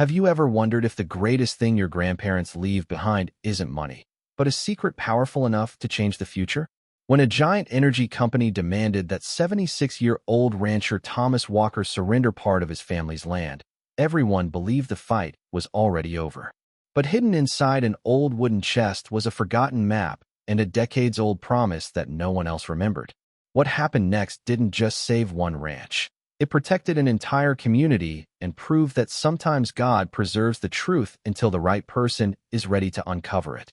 Have you ever wondered if the greatest thing your grandparents leave behind isn't money, but a secret powerful enough to change the future? When a giant energy company demanded that 76-year-old rancher Thomas Walker surrender part of his family's land, everyone believed the fight was already over. But hidden inside an old wooden chest was a forgotten map and a decades-old promise that no one else remembered. What happened next didn't just save one ranch. It protected an entire community and proved that sometimes God preserves the truth until the right person is ready to uncover it.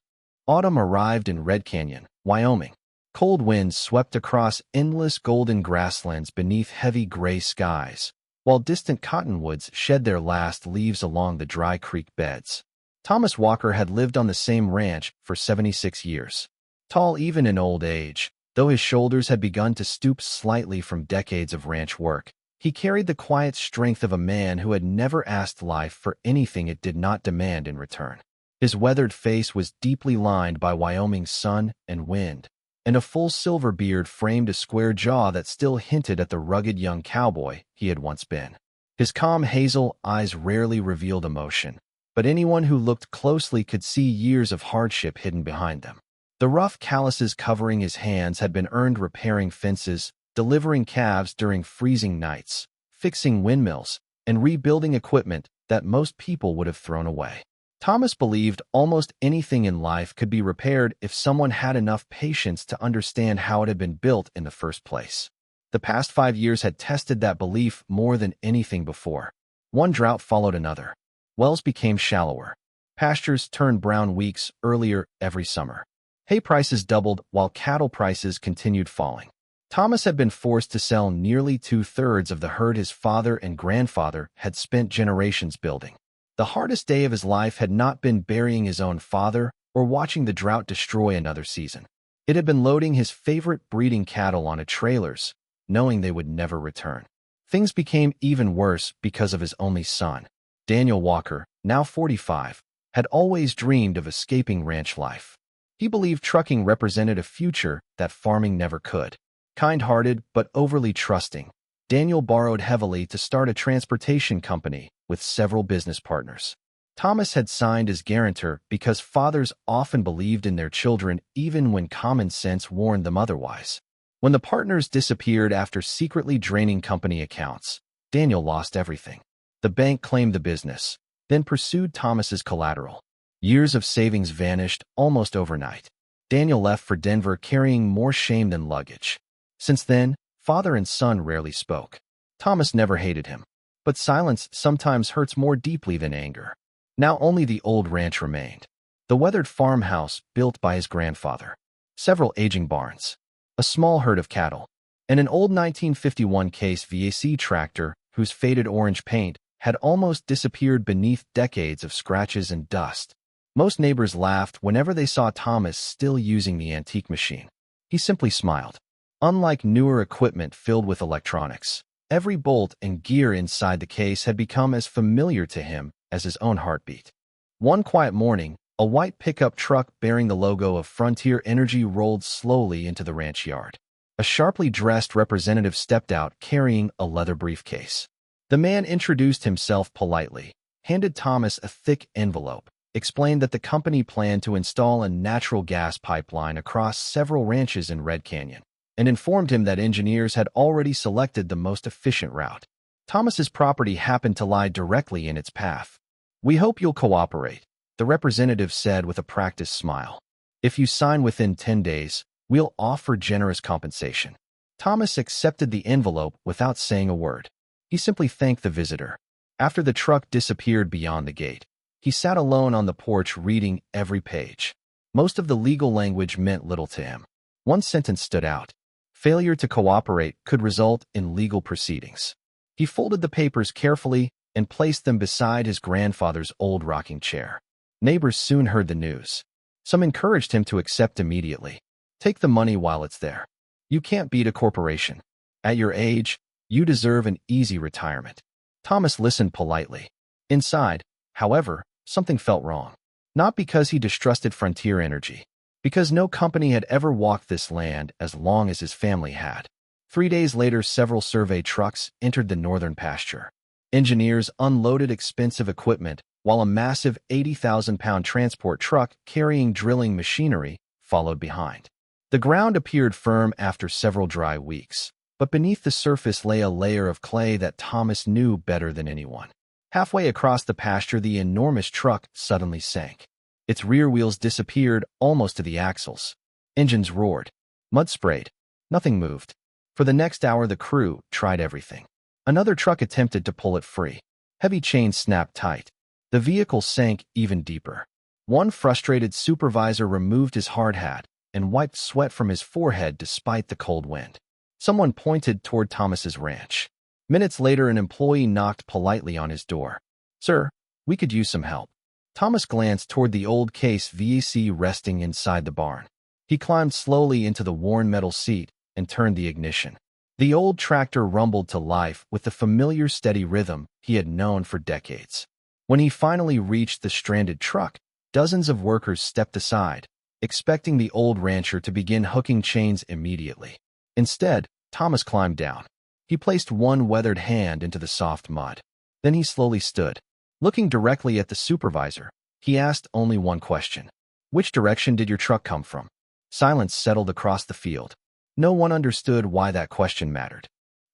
Autumn arrived in Red Canyon, Wyoming. Cold winds swept across endless golden grasslands beneath heavy gray skies, while distant cottonwoods shed their last leaves along the dry creek beds. Thomas Walker had lived on the same ranch for 76 years. Tall even in old age, though his shoulders had begun to stoop slightly from decades of ranch work, he carried the quiet strength of a man who had never asked life for anything it did not demand in return. His weathered face was deeply lined by Wyoming's sun and wind, and a full silver beard framed a square jaw that still hinted at the rugged young cowboy he had once been. His calm hazel eyes rarely revealed emotion, but anyone who looked closely could see years of hardship hidden behind them. The rough calluses covering his hands had been earned repairing fences, delivering calves during freezing nights, fixing windmills, and rebuilding equipment that most people would have thrown away. Thomas believed almost anything in life could be repaired if someone had enough patience to understand how it had been built in the first place. The past 5 years had tested that belief more than anything before. One drought followed another. Wells became shallower. Pastures turned brown weeks earlier every summer. Hay prices doubled while cattle prices continued falling. Thomas had been forced to sell nearly 2/3 of the herd his father and grandfather had spent generations building. The hardest day of his life had not been burying his own father or watching the drought destroy another season. It had been loading his favorite breeding cattle onto trailers, knowing they would never return. Things became even worse because of his only son. Daniel Walker, now 45, had always dreamed of escaping ranch life. He believed trucking represented a future that farming never could. Kind-hearted but overly trusting, Daniel borrowed heavily to start a transportation company with several business partners. Thomas had signed as guarantor because fathers often believed in their children even when common sense warned them otherwise. When the partners disappeared after secretly draining company accounts, Daniel lost everything. The bank claimed the business, then pursued Thomas's collateral. Years of savings vanished almost overnight. Daniel left for Denver carrying more shame than luggage. Since then, father and son rarely spoke. Thomas never hated him, but silence sometimes hurts more deeply than anger. Now only the old ranch remained. The weathered farmhouse built by his grandfather, several aging barns, a small herd of cattle, and an old 1951 Case VAC tractor whose faded orange paint had almost disappeared beneath decades of scratches and dust. Most neighbors laughed whenever they saw Thomas still using the antique machine. He simply smiled. Unlike newer equipment filled with electronics, every bolt and gear inside the case had become as familiar to him as his own heartbeat. One quiet morning, a white pickup truck bearing the logo of Frontier Energy rolled slowly into the ranch yard. A sharply dressed representative stepped out carrying a leather briefcase. The man introduced himself politely, handed Thomas a thick envelope, explained that the company planned to install a natural gas pipeline across several ranches in Red Canyon, and informed him that engineers had already selected the most efficient route. Thomas's property happened to lie directly in its path. "We hope you'll cooperate," the representative said with a practiced smile. "If you sign within 10 days, we'll offer generous compensation." Thomas accepted the envelope without saying a word. He simply thanked the visitor. After the truck disappeared beyond the gate, he sat alone on the porch reading every page. Most of the legal language meant little to him. One sentence stood out. Failure to cooperate could result in legal proceedings. He folded the papers carefully and placed them beside his grandfather's old rocking chair. Neighbors soon heard the news. Some encouraged him to accept immediately. Take the money while it's there. You can't beat a corporation. At your age, you deserve an easy retirement. Thomas listened politely. Inside, however, something felt wrong. Not because he distrusted Frontier Energy, because no company had ever walked this land as long as his family had. 3 days later, several survey trucks entered the northern pasture. Engineers unloaded expensive equipment, while a massive 80,000-pound transport truck carrying drilling machinery followed behind. The ground appeared firm after several dry weeks, but beneath the surface lay a layer of clay that Thomas knew better than anyone. Halfway across the pasture, the enormous truck suddenly sank. Its rear wheels disappeared almost to the axles. Engines roared. Mud sprayed. Nothing moved. For the next hour, the crew tried everything. Another truck attempted to pull it free. Heavy chains snapped tight. The vehicle sank even deeper. One frustrated supervisor removed his hard hat and wiped sweat from his forehead despite the cold wind. Someone pointed toward Thomas's ranch. Minutes later, an employee knocked politely on his door. "Sir, we could use some help." Thomas glanced toward the old case VAC resting inside the barn. He climbed slowly into the worn metal seat and turned the ignition. The old tractor rumbled to life with the familiar steady rhythm he had known for decades. When he finally reached the stranded truck, dozens of workers stepped aside, expecting the old rancher to begin hooking chains immediately. Instead, Thomas climbed down. He placed one weathered hand into the soft mud. Then he slowly stood. Looking directly at the supervisor, he asked only one question. "Which direction did your truck come from?" Silence settled across the field. No one understood why that question mattered.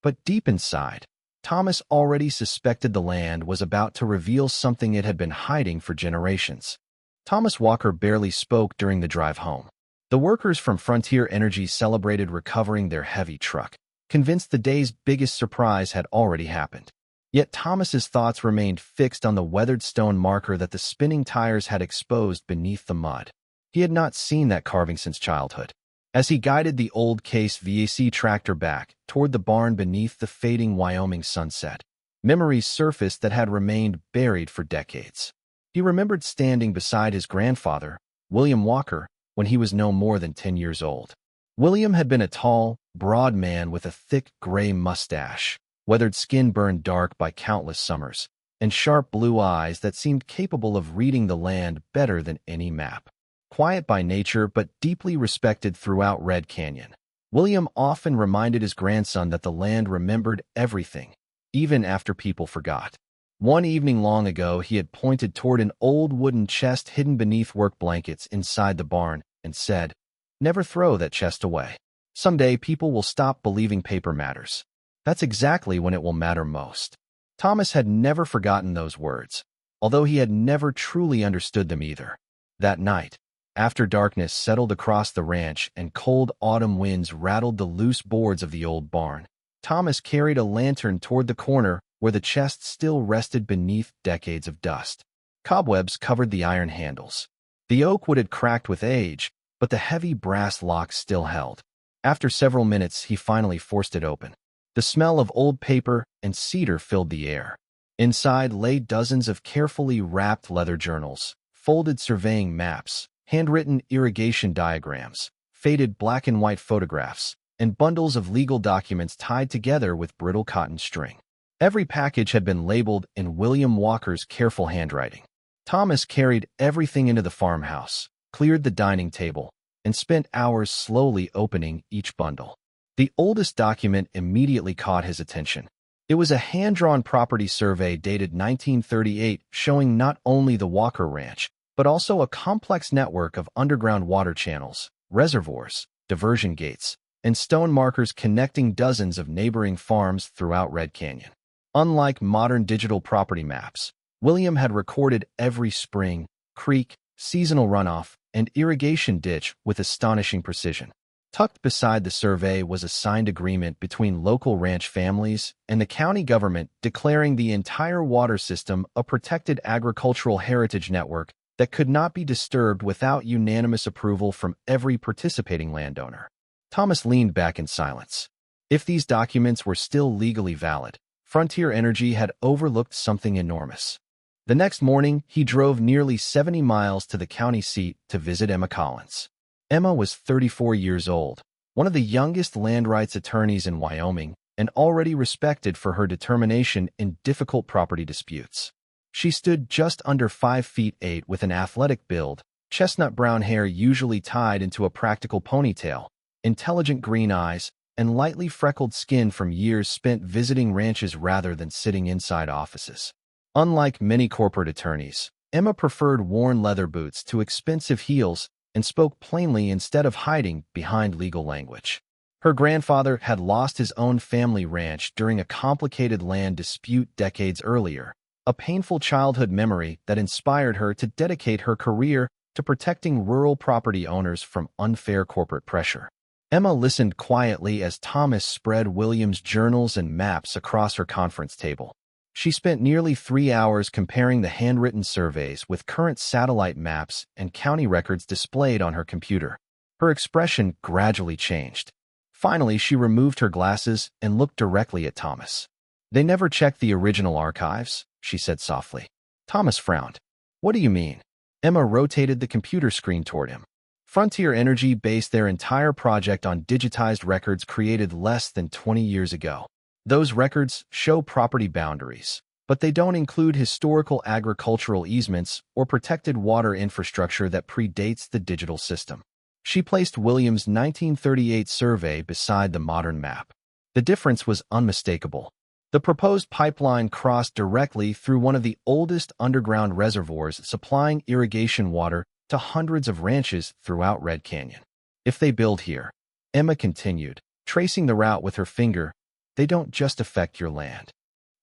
But deep inside, Thomas already suspected the land was about to reveal something it had been hiding for generations. Thomas Walker barely spoke during the drive home. The workers from Frontier Energy celebrated recovering their heavy truck, convinced the day's biggest surprise had already happened. Yet Thomas's thoughts remained fixed on the weathered stone marker that the spinning tires had exposed beneath the mud. He had not seen that carving since childhood. As he guided the old Case VAC tractor back toward the barn beneath the fading Wyoming sunset, memories surfaced that had remained buried for decades. He remembered standing beside his grandfather, William Walker, when he was no more than 10 years old. William had been a tall, broad man with a thick gray mustache, weathered skin burned dark by countless summers, and sharp blue eyes that seemed capable of reading the land better than any map. Quiet by nature but deeply respected throughout Red Canyon, William often reminded his grandson that the land remembered everything, even after people forgot. One evening long ago, he had pointed toward an old wooden chest hidden beneath work blankets inside the barn and said, "Never throw that chest away. Someday people will stop believing paper matters. That's exactly when it will matter most." Thomas had never forgotten those words, although he had never truly understood them either. That night, after darkness settled across the ranch and cold autumn winds rattled the loose boards of the old barn, Thomas carried a lantern toward the corner where the chest still rested beneath decades of dust. Cobwebs covered the iron handles. The oak wood had cracked with age, but the heavy brass lock still held. After several minutes, he finally forced it open. The smell of old paper and cedar filled the air. Inside lay dozens of carefully wrapped leather journals, folded surveying maps, handwritten irrigation diagrams, faded black and white photographs, and bundles of legal documents tied together with brittle cotton string. Every package had been labeled in William Walker's careful handwriting. Thomas carried everything into the farmhouse, cleared the dining table, and spent hours slowly opening each bundle. The oldest document immediately caught his attention. It was a hand-drawn property survey dated 1938 showing not only the Walker Ranch, but also a complex network of underground water channels, reservoirs, diversion gates, and stone markers connecting dozens of neighboring farms throughout Red Canyon. Unlike modern digital property maps, William had recorded every spring, creek, seasonal runoff, and irrigation ditch with astonishing precision. Tucked beside the survey was a signed agreement between local ranch families and the county government declaring the entire water system a protected agricultural heritage network that could not be disturbed without unanimous approval from every participating landowner. Thomas leaned back in silence. If these documents were still legally valid, Frontier Energy had overlooked something enormous. The next morning, he drove nearly 70 miles to the county seat to visit Emma Collins. Emma was 34 years old, one of the youngest land rights attorneys in Wyoming, and already respected for her determination in difficult property disputes. She stood just under 5'8" with an athletic build, chestnut brown hair usually tied into a practical ponytail, intelligent green eyes, and lightly freckled skin from years spent visiting ranches rather than sitting inside offices. Unlike many corporate attorneys, Emma preferred worn leather boots to expensive heels and spoke plainly instead of hiding behind legal language. Her grandfather had lost his own family ranch during a complicated land dispute decades earlier, a painful childhood memory that inspired her to dedicate her career to protecting rural property owners from unfair corporate pressure. Emma listened quietly as Thomas spread Williams' journals and maps across her conference table. She spent nearly 3 hours comparing the handwritten surveys with current satellite maps and county records displayed on her computer. Her expression gradually changed. Finally, she removed her glasses and looked directly at Thomas. "They never checked the original archives," she said softly. Thomas frowned. "What do you mean?" Emma rotated the computer screen toward him. Frontier Energy based their entire project on digitized records created less than 20 years ago. Those records show property boundaries, but they don't include historical agricultural easements or protected water infrastructure that predates the digital system. She placed Williams' 1938 survey beside the modern map. The difference was unmistakable. The proposed pipeline crossed directly through one of the oldest underground reservoirs supplying irrigation water to hundreds of ranches throughout Red Canyon. "If they build here," Emma continued, tracing the route with her finger, "they don't just affect your land.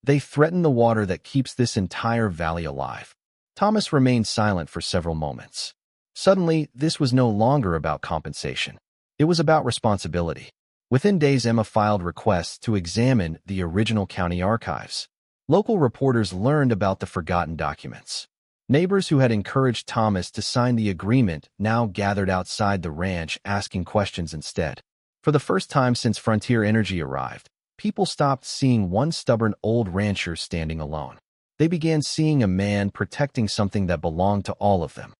They threaten the water that keeps this entire valley alive." Thomas remained silent for several moments. Suddenly, this was no longer about compensation. It was about responsibility. Within days, Emma filed requests to examine the original county archives. Local reporters learned about the forgotten documents. Neighbors who had encouraged Thomas to sign the agreement now gathered outside the ranch asking questions instead. For the first time since Frontier Energy arrived, people stopped seeing one stubborn old rancher standing alone. They began seeing a man protecting something that belonged to all of them.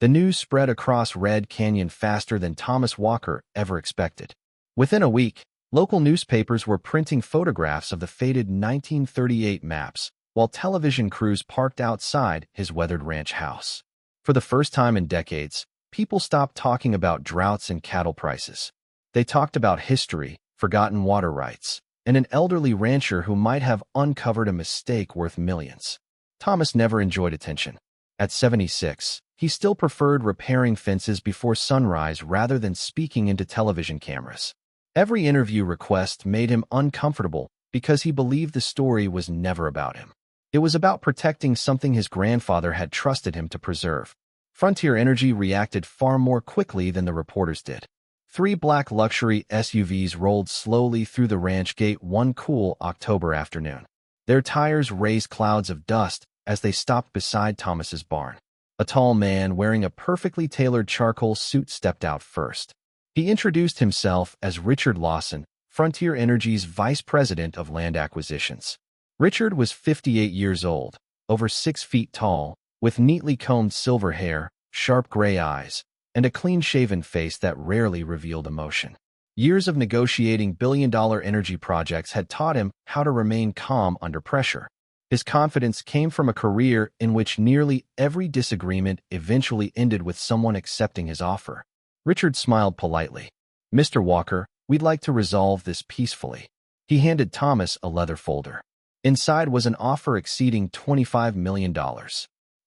The news spread across Red Canyon faster than Thomas Walker ever expected. Within a week, local newspapers were printing photographs of the faded 1938 maps, while television crews parked outside his weathered ranch house. For the first time in decades, people stopped talking about droughts and cattle prices. They talked about history, forgotten water rights, and an elderly rancher who might have uncovered a mistake worth millions. Thomas never enjoyed attention. At 76, he still preferred repairing fences before sunrise rather than speaking into television cameras. Every interview request made him uncomfortable because he believed the story was never about him. It was about protecting something his grandfather had trusted him to preserve. Frontier Energy reacted far more quickly than the reporters did. 3 black luxury SUVs rolled slowly through the ranch gate one cool October afternoon. Their tires raised clouds of dust as they stopped beside Thomas's barn. A tall man wearing a perfectly tailored charcoal suit stepped out first. He introduced himself as Richard Lawson, Frontier Energy's Vice President of Land Acquisitions. Richard was 58 years old, over 6 feet tall, with neatly combed silver hair, sharp gray eyes, and a clean-shaven face that rarely revealed emotion. Years of negotiating billion-dollar energy projects had taught him how to remain calm under pressure. His confidence came from a career in which nearly every disagreement eventually ended with someone accepting his offer. Richard smiled politely. "Mr. Walker, we'd like to resolve this peacefully." He handed Thomas a leather folder. Inside was an offer exceeding $25 million.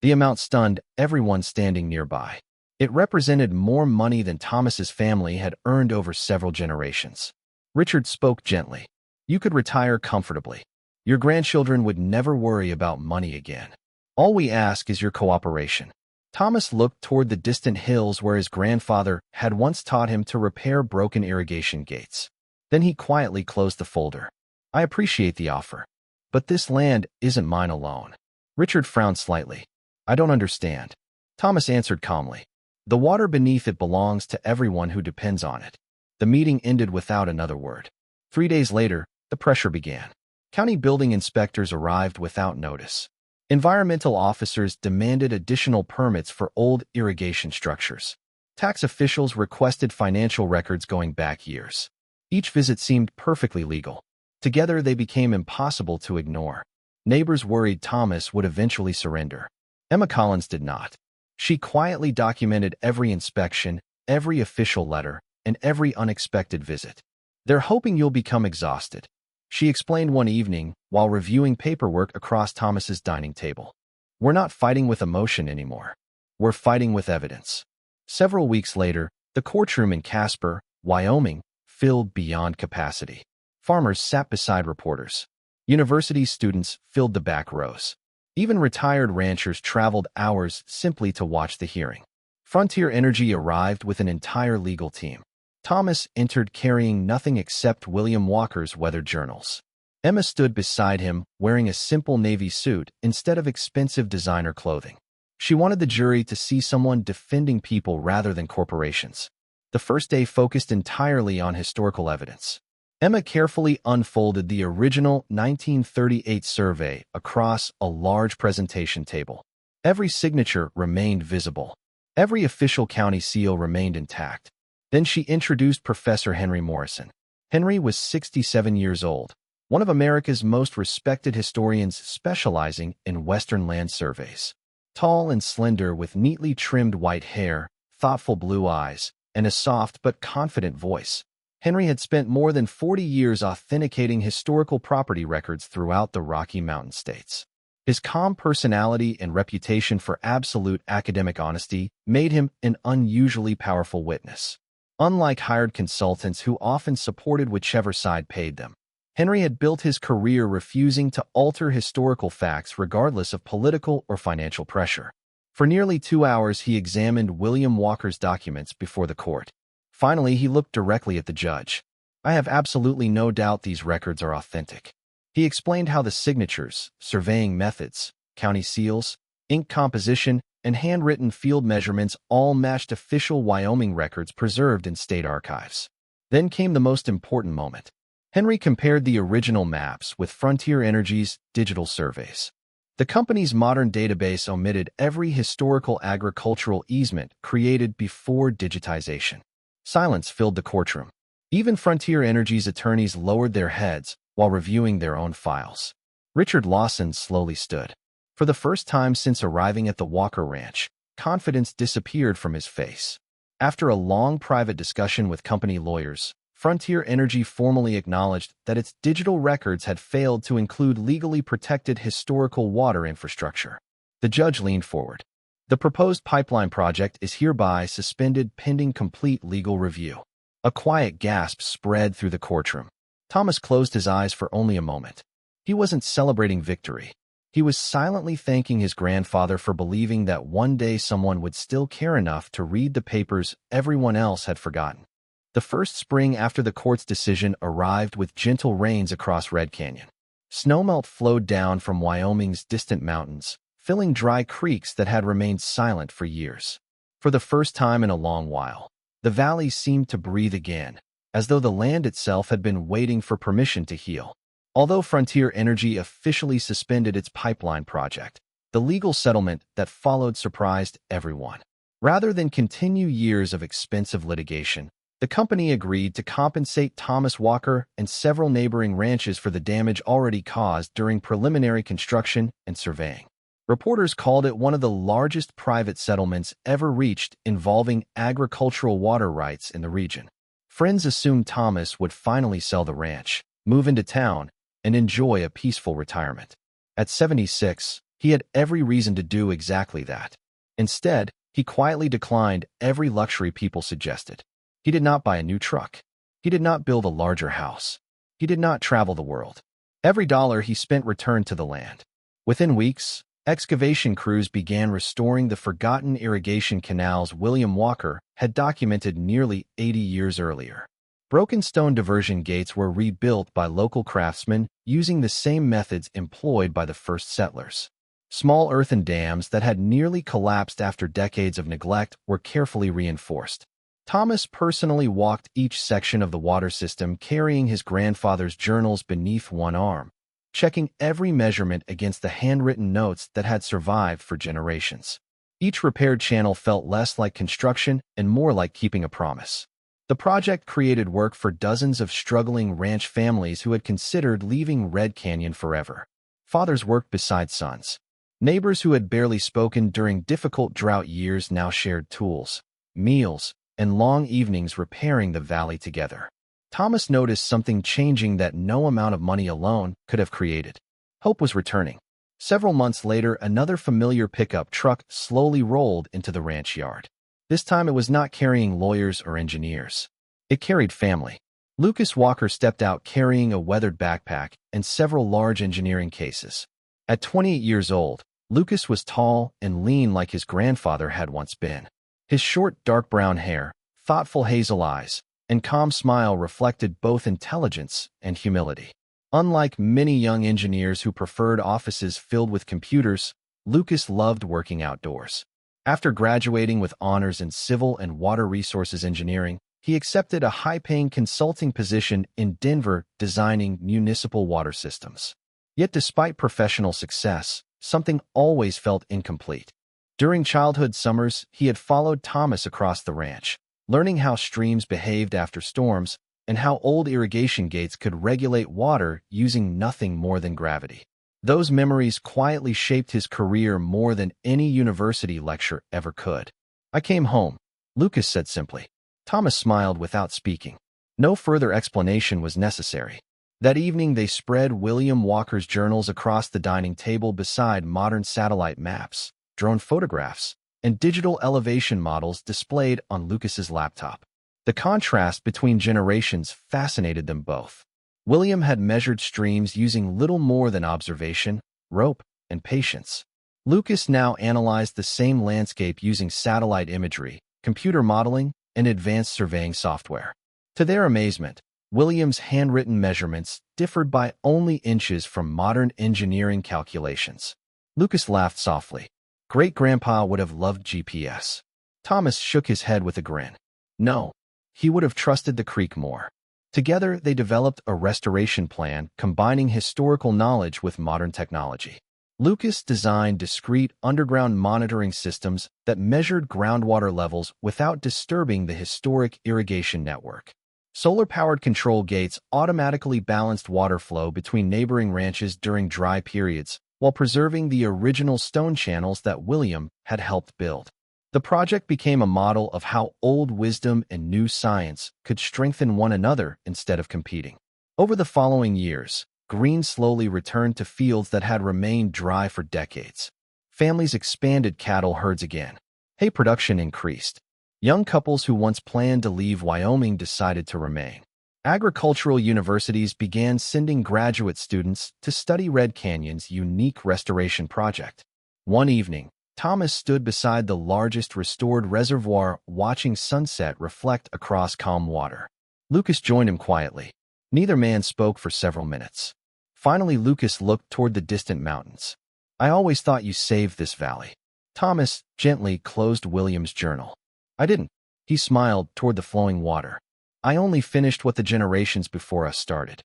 The amount stunned everyone standing nearby. It represented more money than Thomas's family had earned over several generations. Richard spoke gently. "You could retire comfortably. Your grandchildren would never worry about money again. All we ask is your cooperation." Thomas looked toward the distant hills where his grandfather had once taught him to repair broken irrigation gates. Then he quietly closed the folder. "I appreciate the offer, but this land isn't mine alone." Richard frowned slightly. "I don't understand." Thomas answered calmly. "The water beneath it belongs to everyone who depends on it." The meeting ended without another word. 3 days later, the pressure began. County building inspectors arrived without notice. Environmental officers demanded additional permits for old irrigation structures. Tax officials requested financial records going back years. Each visit seemed perfectly legal. Together, they became impossible to ignore. Neighbors worried Thomas would eventually surrender. Emma Collins did not. She quietly documented every inspection, every official letter, and every unexpected visit. They're hoping you'll become exhausted, she explained one evening while reviewing paperwork across Thomas's dining table. We're not fighting with emotion anymore. We're fighting with evidence. Several weeks later, the courtroom in Casper, Wyoming, filled beyond capacity. Farmers sat beside reporters. University students filled the back rows. Even retired ranchers traveled hours simply to watch the hearing. Frontier Energy arrived with an entire legal team. Thomas entered carrying nothing except William Walker's weather journals. Emma stood beside him, wearing a simple navy suit instead of expensive designer clothing. She wanted the jury to see someone defending people rather than corporations. The first day focused entirely on historical evidence. Emma carefully unfolded the original 1938 survey across a large presentation table. Every signature remained visible. Every official county seal remained intact. Then she introduced Professor Henry Morrison. Henry was 67 years old, one of America's most respected historians specializing in Western land surveys. Tall and slender with neatly trimmed white hair, thoughtful blue eyes, and a soft but confident voice, Henry had spent more than 40 years authenticating historical property records throughout the Rocky Mountain states. His calm personality and reputation for absolute academic honesty made him an unusually powerful witness. Unlike hired consultants who often supported whichever side paid them, Henry had built his career refusing to alter historical facts regardless of political or financial pressure. For nearly 2 hours, he examined William Walker's documents before the court. Finally, he looked directly at the judge. I have absolutely no doubt these records are authentic. He explained how the signatures, surveying methods, county seals, ink composition, and handwritten field measurements all matched official Wyoming records preserved in state archives. Then came the most important moment. Henry compared the original maps with Frontier Energy's digital surveys. The company's modern database omitted every historical agricultural easement created before digitization. Silence filled the courtroom. Even Frontier Energy's attorneys lowered their heads while reviewing their own files. Richard Lawson slowly stood. For the first time since arriving at the Walker Ranch, confidence disappeared from his face. After a long private discussion with company lawyers, Frontier Energy formally acknowledged that its digital records had failed to include legally protected historical water infrastructure. The judge leaned forward. The proposed pipeline project is hereby suspended pending complete legal review. A quiet gasp spread through the courtroom. Thomas closed his eyes for only a moment. He wasn't celebrating victory. He was silently thanking his grandfather for believing that one day someone would still care enough to read the papers everyone else had forgotten. The first spring after the court's decision arrived with gentle rains across Red Canyon. Snowmelt flowed down from Wyoming's distant mountains, filling dry creeks that had remained silent for years. For the first time in a long while, the valley seemed to breathe again, as though the land itself had been waiting for permission to heal. Although Frontier Energy officially suspended its pipeline project, the legal settlement that followed surprised everyone. Rather than continue years of expensive litigation, the company agreed to compensate Thomas Walker and several neighboring ranches for the damage already caused during preliminary construction and surveying. Reporters called it one of the largest private settlements ever reached involving agricultural water rights in the region. Friends assumed Thomas would finally sell the ranch, move into town, and enjoy a peaceful retirement. At 76, he had every reason to do exactly that. Instead, he quietly declined every luxury people suggested. He did not buy a new truck. He did not build a larger house. He did not travel the world. Every dollar he spent returned to the land. Within weeks, excavation crews began restoring the forgotten irrigation canals William Walker had documented nearly 80 years earlier. Broken stone diversion gates were rebuilt by local craftsmen using the same methods employed by the first settlers. Small earthen dams that had nearly collapsed after decades of neglect were carefully reinforced. Thomas personally walked each section of the water system carrying his grandfather's journals beneath one arm, checking every measurement against the handwritten notes that had survived for generations. Each repaired channel felt less like construction and more like keeping a promise. The project created work for dozens of struggling ranch families who had considered leaving Red Canyon forever. Fathers worked beside sons. Neighbors who had barely spoken during difficult drought years now shared tools, meals, and long evenings repairing the valley together. Thomas noticed something changing that no amount of money alone could have created. Hope was returning. Several months later, another familiar pickup truck slowly rolled into the ranch yard. This time it was not carrying lawyers or engineers. It carried family. Lucas Walker stepped out carrying a weathered backpack and several large engineering cases. At 28 years old, Lucas was tall and lean like his grandfather had once been. His short, dark brown hair, thoughtful hazel eyes, and calm smile reflected both intelligence and humility. Unlike many young engineers who preferred offices filled with computers, Lucas loved working outdoors. After graduating with honors in civil and water resources engineering, he accepted a high-paying consulting position in Denver designing municipal water systems. Yet despite professional success, something always felt incomplete. During childhood summers, he had followed Thomas across the ranch, learning how streams behaved after storms and how old irrigation gates could regulate water using nothing more than gravity. Those memories quietly shaped his career more than any university lecture ever could. "I came home," Lucas said simply. Thomas smiled without speaking. No further explanation was necessary. That evening they spread William Walker's journals across the dining table beside modern satellite maps, drone photographs, and digital elevation models displayed on Lucas's laptop. The contrast between generations fascinated them both. William had measured streams using little more than observation, rope, and patience. Lucas now analyzed the same landscape using satellite imagery, computer modeling, and advanced surveying software. To their amazement, William's handwritten measurements differed by only inches from modern engineering calculations. Lucas laughed softly. Great-grandpa would have loved GPS. Thomas shook his head with a grin. No, he would have trusted the creek more. Together, they developed a restoration plan combining historical knowledge with modern technology. Lucas designed discrete underground monitoring systems that measured groundwater levels without disturbing the historic irrigation network. Solar-powered control gates automatically balanced water flow between neighboring ranches during dry periods, while preserving the original stone channels that William had helped build. The project became a model of how old wisdom and new science could strengthen one another instead of competing. Over the following years, green slowly returned to fields that had remained dry for decades. Families expanded cattle herds again. Hay production increased. Young couples who once planned to leave Wyoming decided to remain. Agricultural universities began sending graduate students to study Red Canyon's unique restoration project. One evening, Thomas stood beside the largest restored reservoir watching sunset reflect across calm water. Lucas joined him quietly. Neither man spoke for several minutes. Finally, Lucas looked toward the distant mountains. "I always thought you saved this valley." Thomas gently closed William's journal. "I didn't." He smiled toward the flowing water. "I only finished what the generations before us started."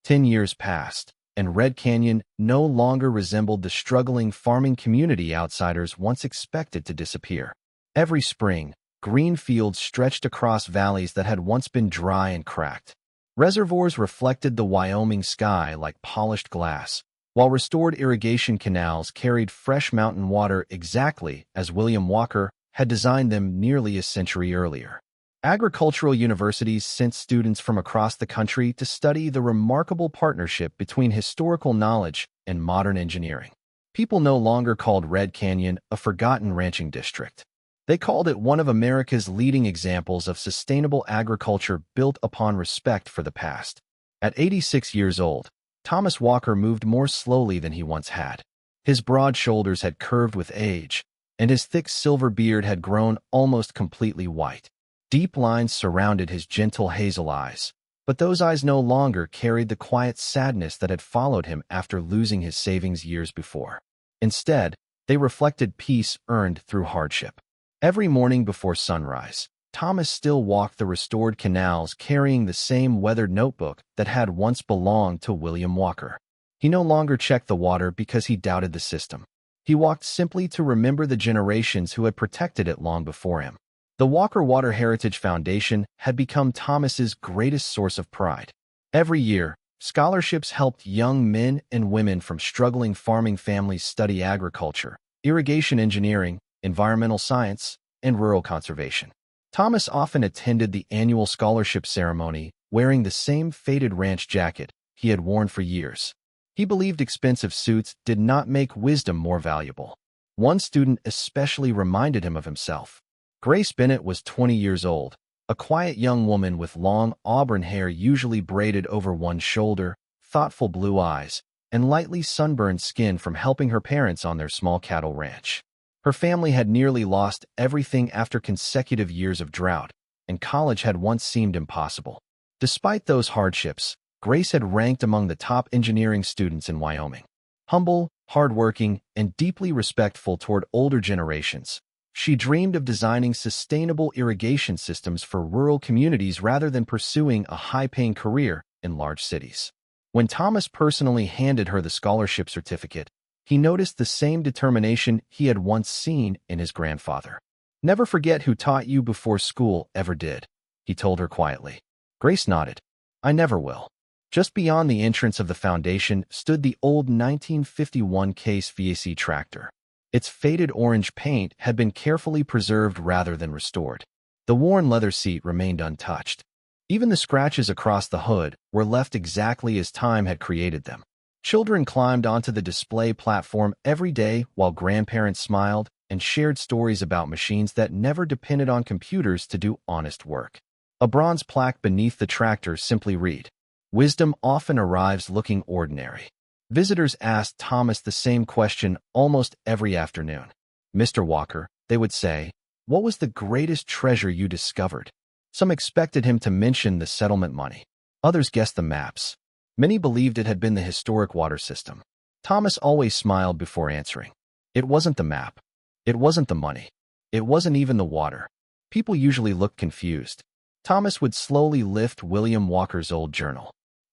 10 years passed, and Red Canyon no longer resembled the struggling farming community outsiders once expected to disappear. Every spring, green fields stretched across valleys that had once been dry and cracked. Reservoirs reflected the Wyoming sky like polished glass, while restored irrigation canals carried fresh mountain water exactly as William Walker had designed them nearly a century earlier. Agricultural universities sent students from across the country to study the remarkable partnership between historical knowledge and modern engineering. People no longer called Red Canyon a forgotten ranching district. They called it one of America's leading examples of sustainable agriculture built upon respect for the past. At 86 years old, Thomas Walker moved more slowly than he once had. His broad shoulders had curved with age, and his thick silver beard had grown almost completely white. Deep lines surrounded his gentle hazel eyes, but those eyes no longer carried the quiet sadness that had followed him after losing his savings years before. Instead, they reflected peace earned through hardship. Every morning before sunrise, Thomas still walked the restored canals carrying the same weathered notebook that had once belonged to William Walker. He no longer checked the water because he doubted the system. He walked simply to remember the generations who had protected it long before him. The Walker Water Heritage Foundation had become Thomas's greatest source of pride. Every year, scholarships helped young men and women from struggling farming families study agriculture, irrigation engineering, environmental science, and rural conservation. Thomas often attended the annual scholarship ceremony, wearing the same faded ranch jacket he had worn for years. He believed expensive suits did not make wisdom more valuable. One student especially reminded him of himself. Grace Bennett was 20 years old, a quiet young woman with long auburn hair usually braided over one shoulder, thoughtful blue eyes, and lightly sunburned skin from helping her parents on their small cattle ranch. Her family had nearly lost everything after consecutive years of drought, and college had once seemed impossible. Despite those hardships, Grace had ranked among the top engineering students in Wyoming. Humble, hardworking, and deeply respectful toward older generations, she dreamed of designing sustainable irrigation systems for rural communities rather than pursuing a high-paying career in large cities. When Thomas personally handed her the scholarship certificate, he noticed the same determination he had once seen in his grandfather. "Never forget who taught you before school ever did," he told her quietly. Grace nodded. "I never will." Just beyond the entrance of the foundation stood the old 1951 Case VAC tractor. Its faded orange paint had been carefully preserved rather than restored. The worn leather seat remained untouched. Even the scratches across the hood were left exactly as time had created them. Children climbed onto the display platform every day while grandparents smiled and shared stories about machines that never depended on computers to do honest work. A bronze plaque beneath the tractor simply read, "Wisdom often arrives looking ordinary." Visitors asked Thomas the same question almost every afternoon. "Mr. Walker," they would say, "what was the greatest treasure you discovered?" Some expected him to mention the settlement money. Others guessed the maps. Many believed it had been the historic water system. Thomas always smiled before answering. It wasn't the map. It wasn't the money. It wasn't even the water. People usually looked confused. Thomas would slowly lift William Walker's old journal.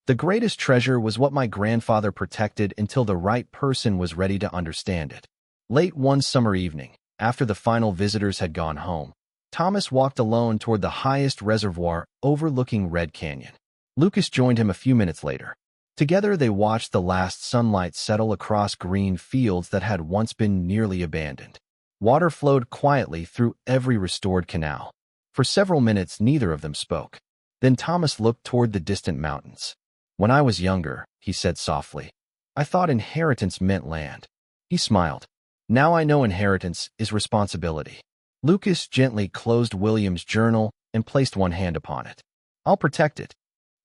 "The greatest treasure was what my grandfather protected until the right person was ready to understand it." Late one summer evening, after the final visitors had gone home, Thomas walked alone toward the highest reservoir overlooking Red Canyon. Lucas joined him a few minutes later. Together they watched the last sunlight settle across green fields that had once been nearly abandoned. Water flowed quietly through every restored canal. For several minutes neither of them spoke. Then Thomas looked toward the distant mountains. "When I was younger," he said softly, "I thought inheritance meant land." He smiled. "Now I know inheritance is responsibility." Lucas gently closed William's journal and placed one hand upon it. "I'll protect it."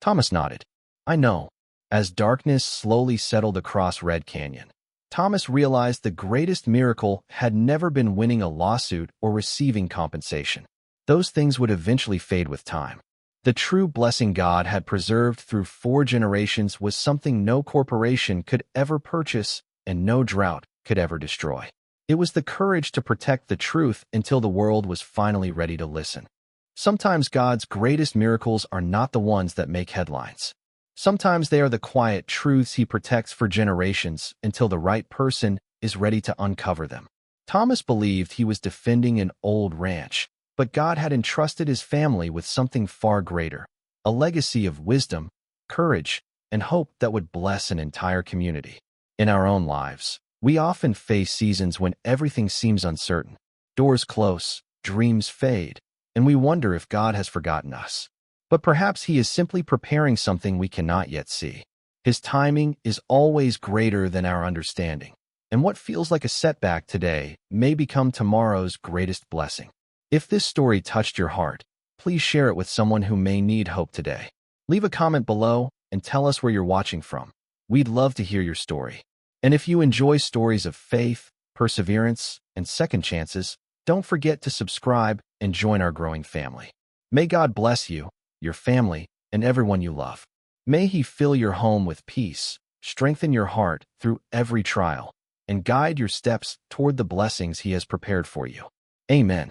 Thomas nodded. "I know." As darkness slowly settled across Red Canyon, Thomas realized the greatest miracle had never been winning a lawsuit or receiving compensation. Those things would eventually fade with time. The true blessing God had preserved through 4 generations was something no corporation could ever purchase and no drought could ever destroy. It was the courage to protect the truth until the world was finally ready to listen. Sometimes God's greatest miracles are not the ones that make headlines. Sometimes they are the quiet truths he protects for generations until the right person is ready to uncover them. Thomas believed he was defending an old ranch, but God had entrusted his family with something far greater, a legacy of wisdom, courage, and hope that would bless an entire community. In our own lives, we often face seasons when everything seems uncertain. Doors close, dreams fade, and we wonder if God has forgotten us. But perhaps he is simply preparing something we cannot yet see. His timing is always greater than our understanding, and what feels like a setback today may become tomorrow's greatest blessing. If this story touched your heart, please share it with someone who may need hope today. Leave a comment below and tell us where you're watching from. We'd love to hear your story. And if you enjoy stories of faith, perseverance, and second chances, don't forget to subscribe and join our growing family. May God bless you, your family, and everyone you love. May he fill your home with peace, strengthen your heart through every trial, and guide your steps toward the blessings he has prepared for you. Amen.